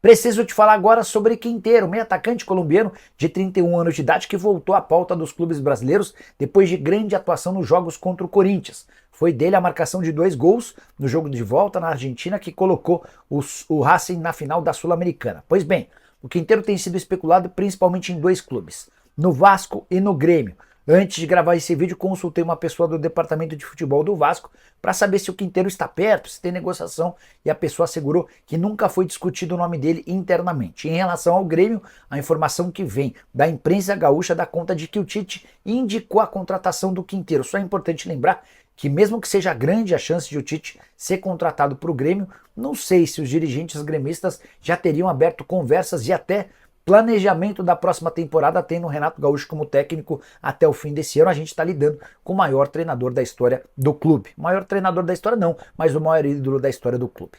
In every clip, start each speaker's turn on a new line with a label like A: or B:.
A: Preciso te falar agora sobre Quinteiro, meio atacante colombiano de 31 anos de idade que voltou à pauta dos clubes brasileiros depois de grande atuação nos jogos contra o Corinthians. Foi dele a marcação de 2 gols no jogo de volta na Argentina que colocou o Racing na final da Sul-Americana. Pois bem, o Quinteiro tem sido especulado principalmente em 2 clubes, no Vasco e no Grêmio. Antes de gravar esse vídeo, consultei uma pessoa do departamento de futebol do Vasco para saber se o Quinteiro está perto, se tem negociação, e a pessoa assegurou que nunca foi discutido o nome dele internamente. Em relação ao Grêmio, a informação que vem da imprensa gaúcha dá conta de que o Tite indicou a contratação do Quinteiro. Só é importante lembrar que mesmo que seja grande a chance de o Tite ser contratado para o Grêmio, não sei se os dirigentes gremistas já teriam aberto conversas e até planejamento da próxima temporada, tendo o Renato Gaúcho como técnico até o fim desse ano. A gente está lidando com o maior treinador da história do clube. Maior treinador da história não, mas o maior ídolo da história do clube.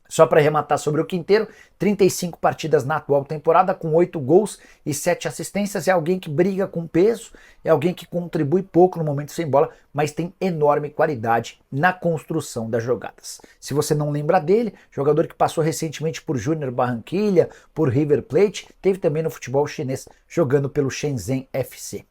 A: Só para arrematar sobre o Quinteiro, 35 partidas na atual temporada, com 8 gols e 7 assistências. É alguém que briga com peso, é alguém que contribui pouco no momento sem bola, mas tem enorme qualidade na construção das jogadas. Se você não lembra dele, jogador que passou recentemente por Júnior Barranquilla, por River Plate, teve também no futebol chinês jogando pelo Shenzhen FC.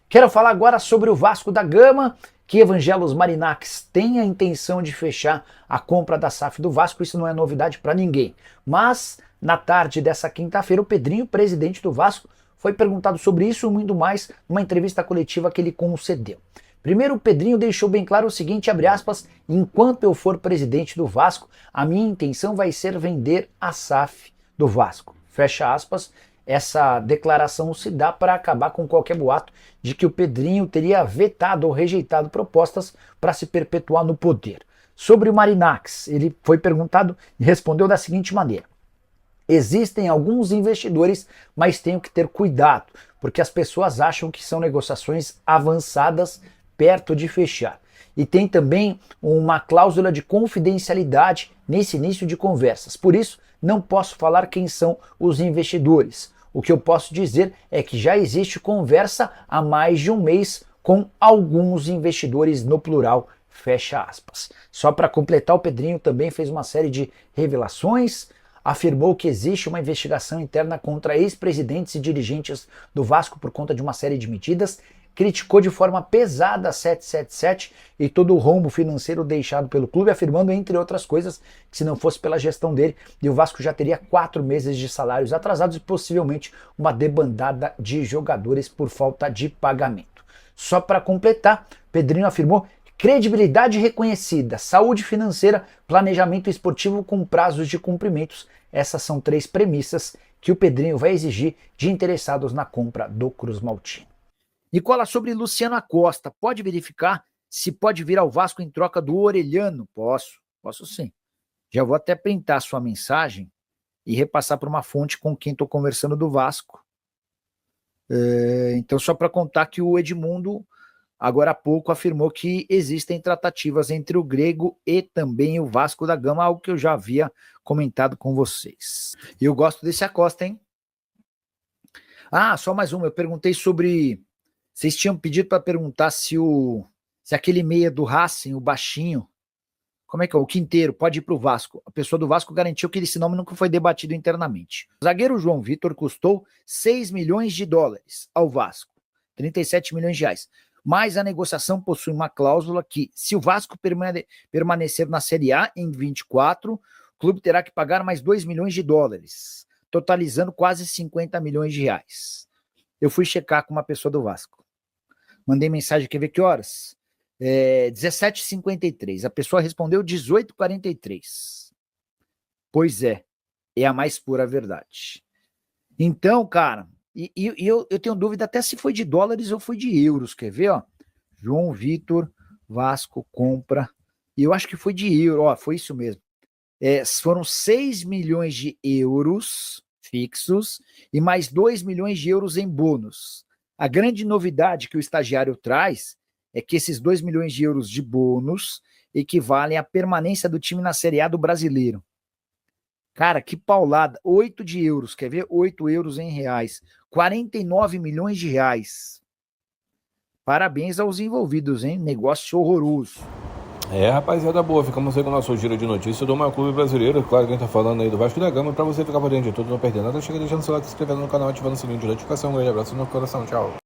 A: Quero falar agora sobre o Vasco da Gama, que Evangelos Marinax tem a intenção de fechar a compra da SAF do Vasco. Isso não é novidade para ninguém. Mas, na tarde dessa quinta-feira, o Pedrinho, presidente do Vasco, foi perguntado sobre isso e muito mais numa entrevista coletiva que ele concedeu. Primeiro, o Pedrinho deixou bem claro o seguinte, abre aspas, enquanto eu for presidente do Vasco, a minha intenção vai ser vender a SAF do Vasco. Fecha aspas. Essa declaração se dá para acabar com qualquer boato de que o Pedrinho teria vetado ou rejeitado propostas para se perpetuar no poder. Sobre o Marinax, ele foi perguntado e respondeu da seguinte maneira: existem alguns investidores, mas tenho que ter cuidado, porque as pessoas acham que são negociações avançadas perto de fechar. E tem também uma cláusula de confidencialidade nesse início de conversas. Por isso, não posso falar quem são os investidores. O que eu posso dizer é que já existe conversa há mais de um mês com alguns investidores no plural, fecha aspas. Só para completar, o Pedrinho também fez uma série de revelações, afirmou que existe uma investigação interna contra ex-presidentes e dirigentes do Vasco por conta de uma série de medidas, criticou de forma pesada a 777 e todo o rombo financeiro deixado pelo clube, afirmando, entre outras coisas, que se não fosse pela gestão dele, o Vasco já teria 4 meses de salários atrasados e possivelmente uma debandada de jogadores por falta de pagamento. Só para completar, Pedrinho afirmou credibilidade reconhecida, saúde financeira, planejamento esportivo com prazos de cumprimentos. Essas são 3 premissas que o Pedrinho vai exigir de interessados na compra do Cruz Maltino. Nicola, sobre Luciano Acosta, pode verificar se pode vir ao Vasco em troca do Orelhano? Posso sim. Já vou até printar sua mensagem e repassar para uma fonte com quem estou conversando do Vasco. Então, só para contar que o Edmundo, agora há pouco, afirmou que existem tratativas entre o Grego e também o Vasco da Gama, algo que eu já havia comentado com vocês. E eu gosto desse Acosta, hein? Ah, só mais uma, eu perguntei sobre... Vocês tinham pedido para perguntar se aquele meia do Racing, o baixinho, como é que é? O Quinteiro, pode ir para o Vasco. A pessoa do Vasco garantiu que esse nome nunca foi debatido internamente. O zagueiro João Vitor custou 6 milhões de dólares ao Vasco, 37 milhões de reais. Mas a negociação possui uma cláusula que, se o Vasco permanecer na Série A em 24, o clube terá que pagar mais 2 milhões de dólares, totalizando quase 50 milhões de reais. Eu fui checar com uma pessoa do Vasco. Mandei mensagem, quer ver que horas? 17h53. A pessoa respondeu 18h43. Pois é a mais pura verdade. Então, cara, eu tenho dúvida até se foi de dólares ou foi de euros. Quer ver? Ó? João Vitor, Vasco, compra. E eu acho que foi de euro. Ó, foi isso mesmo. Foram 6 milhões de euros fixos e mais 2 milhões de euros em bônus. A grande novidade que o estagiário traz é que esses 2 milhões de euros de bônus equivalem à permanência do time na Série A do Brasileiro. Cara, que paulada. 8 de euros, quer ver? 8 euros em reais. 49 milhões de reais. Parabéns aos envolvidos, hein? Negócio horroroso.
B: Rapaziada boa, ficamos aí com o nosso giro de notícias do maior clube brasileiro. Claro que a gente tá falando aí do Vasco da Gama. Pra você ficar por dentro de tudo, não perder nada, chega deixando o seu like, se inscrevendo no canal, ativando o sininho de notificação. Um grande abraço no coração, tchau.